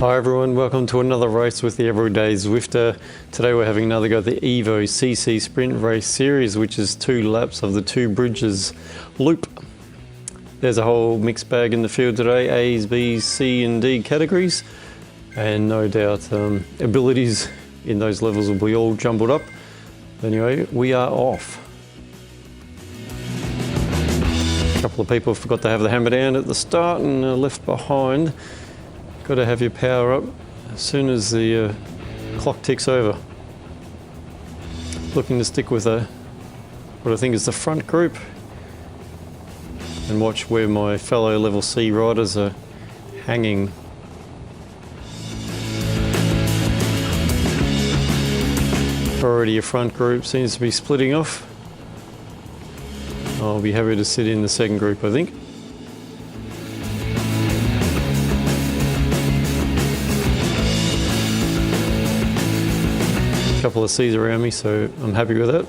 Hi everyone, welcome to another race with the Everyday Zwifter. Today we're having another go at the EVO CC Sprint Race Series, which is 2 laps of the Two Bridges loop. There's a whole mixed bag in the field today, A's, B's, C and D categories, and no doubt abilities in those levels will be all jumbled up. Anyway, we are off. A couple of people forgot to have the hammer down at the start and are left behind. Got to have your power up as soon as the clock ticks over. Looking to stick with what I think is the front group and watch where my fellow level C riders are hanging. Already a front group seems to be splitting off. I'll be happy to sit in the second group, I think. Couple of C's around me, so I'm happy with it.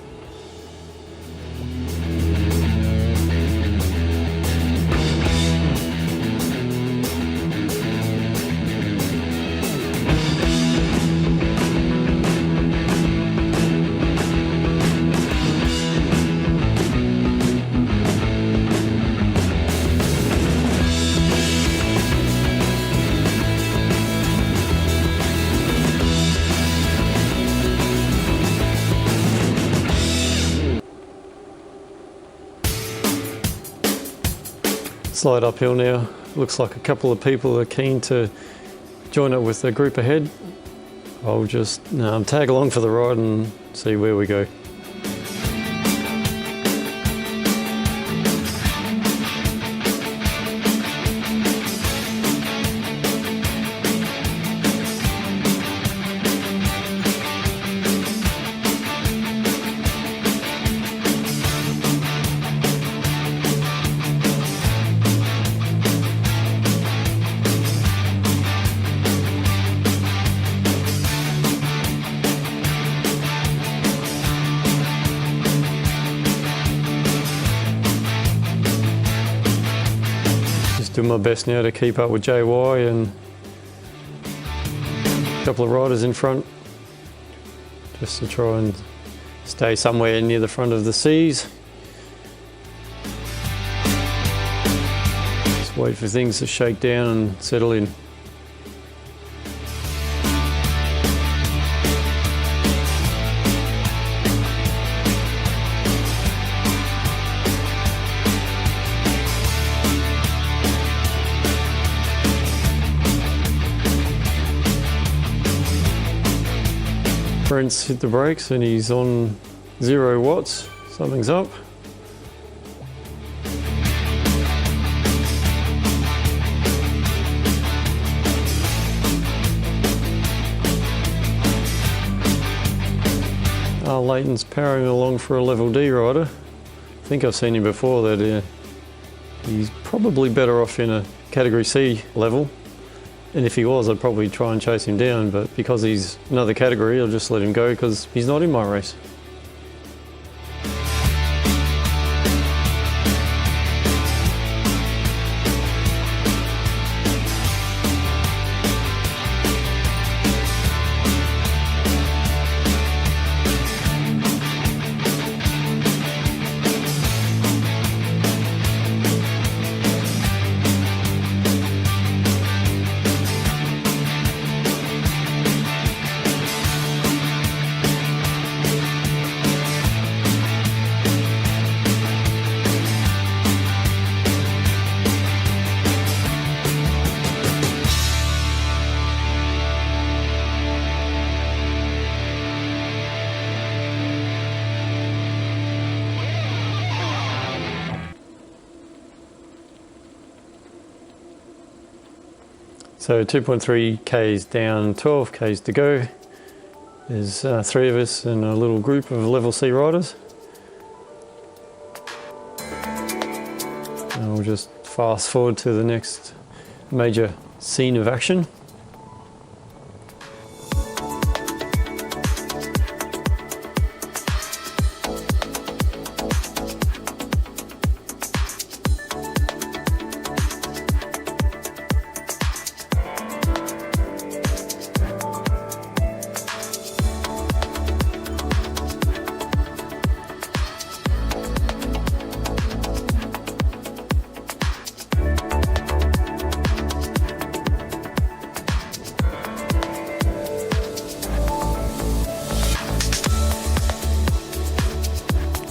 Slide uphill now. Looks like a couple of people are keen to join up with the group ahead. I'll just tag along for the ride and see where we go. Doing my best now to keep up with JY and a couple of riders in front, just to try and stay somewhere near the front of the C's. Just wait for things to shake down and settle in. Brent's hit the brakes and he's on 0 watts. Something's up. Leighton's powering along for a level D rider. I think I've seen him before that he's probably better off in a category C level. And if he was, I'd probably try and chase him down, but because he's another category, I'll just let him go because he's not in my race. So 2.3 Ks down, 12 Ks to go. There's 3 of us and a little group of level C riders. And we'll just fast forward to the next major scene of action.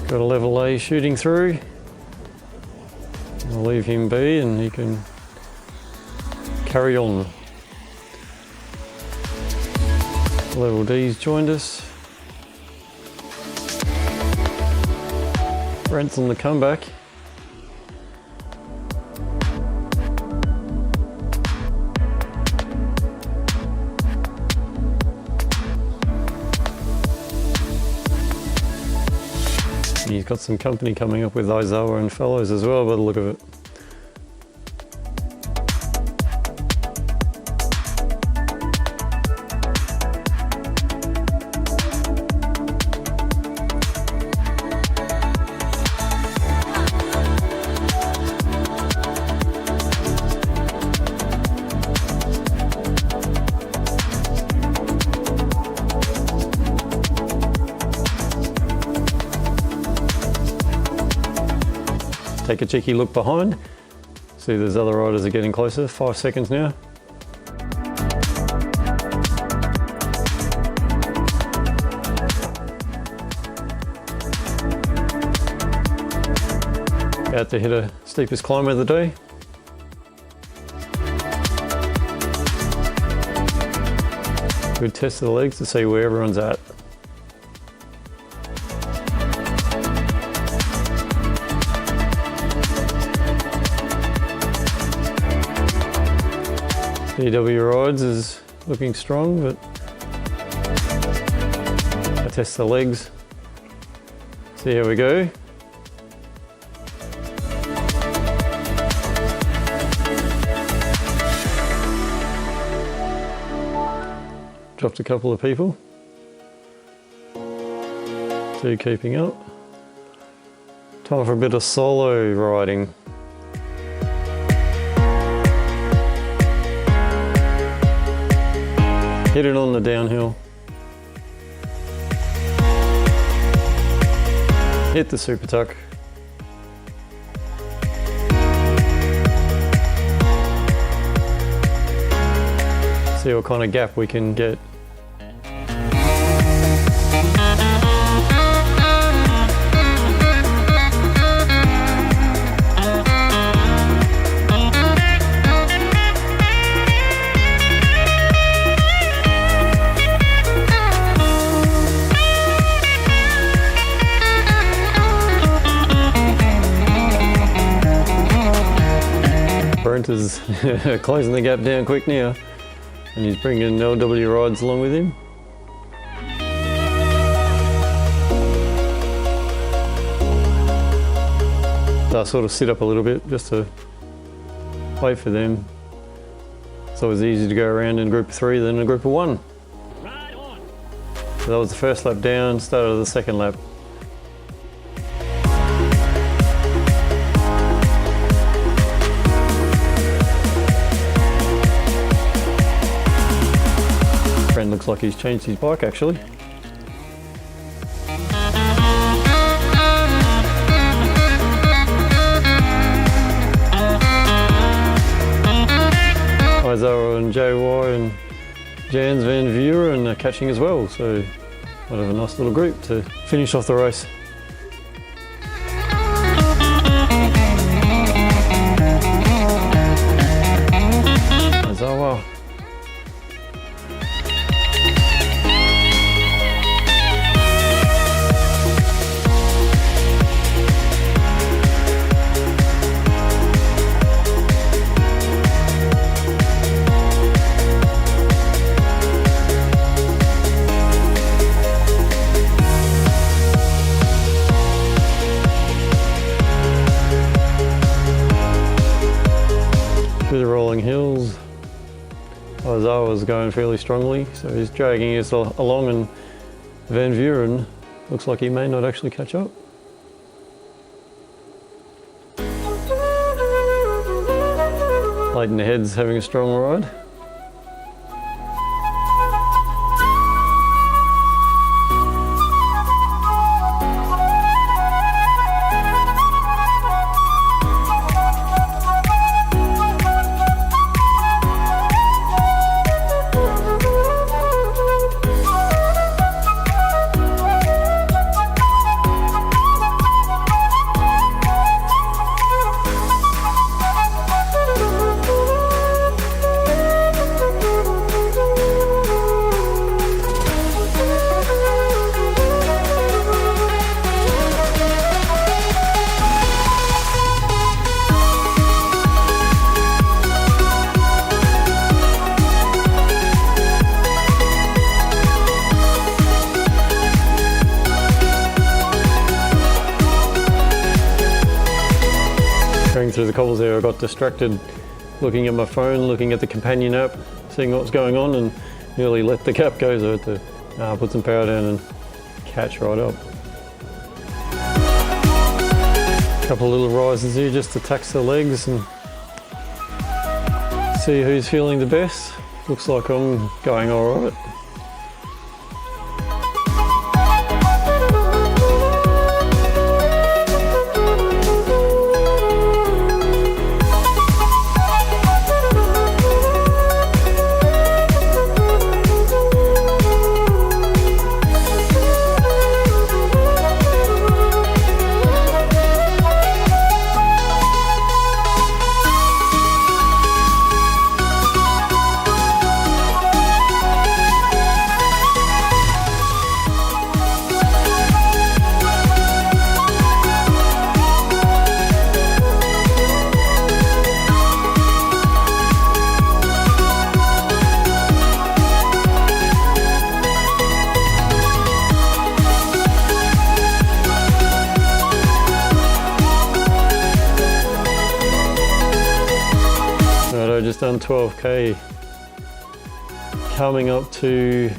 Got a level A shooting through. I'll leave him be and he can carry on. Level D's joined us. Brent's on the comeback. He's got some company coming up with Izawa and fellows as well by the look of it. Take a cheeky look behind. See those other riders are getting closer. 5 seconds now. About to hit a steepest climb of the day. Good test of the legs to see where everyone's at. EVO rides is looking strong, but I test the legs, see how we go. Dropped a couple of people. 2 keeping up. Time for a bit of solo riding. Hit it on the downhill. Hit the super tuck. See what kind of gap we can get. Brent is closing the gap down quick now, and he's bringing LW rides along with him. So I sort of sit up a little bit just to wait for them. It's always easier to go around in group of 3 than in a group of 1. Ride on. So that was the first lap down, started the second lap. Looks like he's changed his bike actually. Izawa and JY and Jans Van Vuren are catching as well, so might have a nice little group to finish off the race. Izawa. Through the rolling hills. Izawa's going fairly strongly, so he's dragging us along, and Van Vuren looks like he may not actually catch up. Leighton Head's having a strong ride. going through the cobbles there, I got distracted looking at my phone, looking at the companion app, seeing what's going on, and nearly let the gap go. So I had to put some power down and catch right up. Couple of little rises here just to tax the legs and see who's feeling the best. Looks like I'm going all right. Just done 12k, coming up to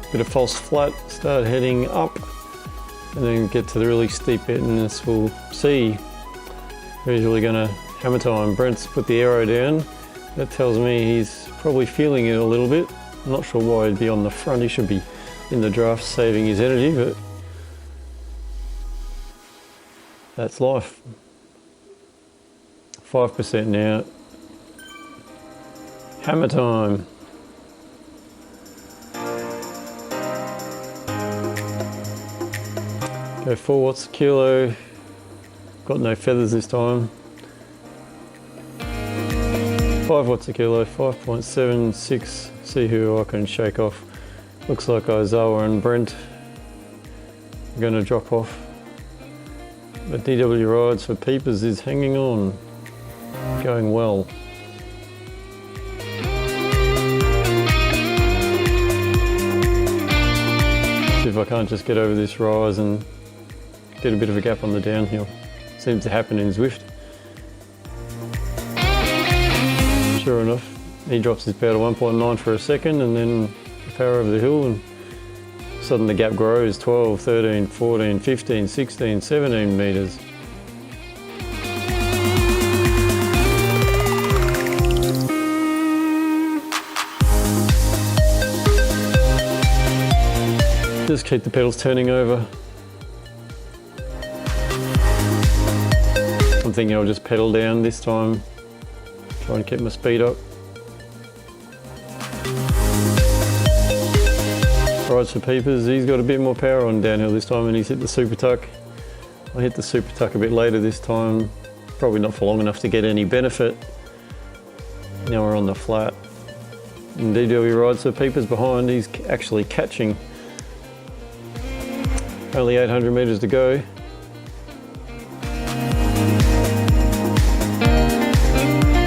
a bit of false flat, start heading up and then get to the really steep bit, and this we'll see. We're usually going to hammer time. Brent's put the aero down. That tells me he's probably feeling it a little bit. I'm not sure why he'd be on the front. He should be in the draft saving his energy, but that's life. 5% now. Hammer time. Go 4 watts a kilo. Got no feathers this time. 5 watts a kilo, 5.76. See who I can shake off. Looks like Izawa and Brent are going to drop off. But DW Rides for Peepers is hanging on, going well. See if I can't just get over this rise and get a bit of a gap on the downhill. Seems to happen in Zwift. Sure enough, he drops his power to 1.9 for a second and then power over the hill, and suddenly the gap grows 12, 13, 14, 15, 16, 17 meters. Just keep the pedals turning over. I'm thinking I'll just pedal down this time, try and keep my speed up. Rides for Peepers, he's got a bit more power on downhill this time and he's hit the super tuck. I hit the super tuck a bit later this time, probably not for long enough to get any benefit. Now we're on the flat. And DW Rides for Peepers behind, he's actually catching. Only 800 meters to go.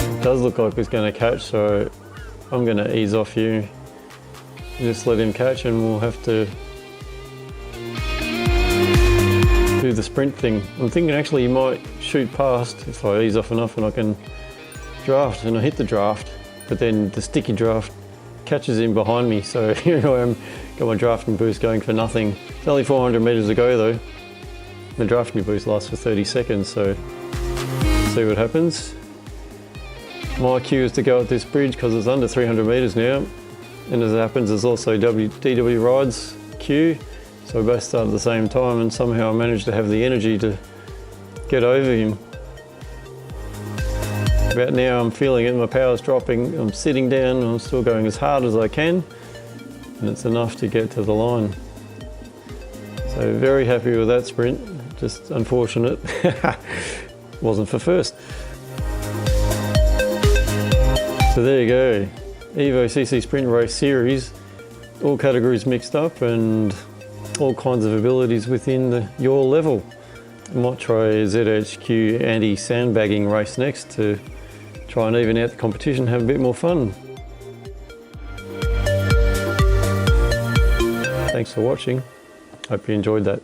It does look like he's going to catch, so I'm going to ease off here. Just let him catch and we'll have to do the sprint thing. I'm thinking actually he might shoot past if I ease off enough and I can draft, and I hit the draft, but then the sticky draft catches him behind me, so here I am, got my drafting boost going for nothing. It's only 400 meters to go though. The drafting boost lasts for 30 seconds, so see what happens. My cue is to go at this bridge because it's under 300 meters now, and as it happens there's also DW Rides queue, so we both start at the same time, and somehow I managed to have the energy to get over him. About now I'm feeling it, my power's dropping, I'm sitting down and I'm still going as hard as I can, and it's enough to get to the line. So very happy with that sprint, just unfortunate wasn't for first. So there you go, EVO CC Sprint Race Series, all categories mixed up and all kinds of abilities within your level. I might try a ZHQ anti-sandbagging race next to try and even out the competition, have a bit more fun. Thanks for watching. Hope you enjoyed that.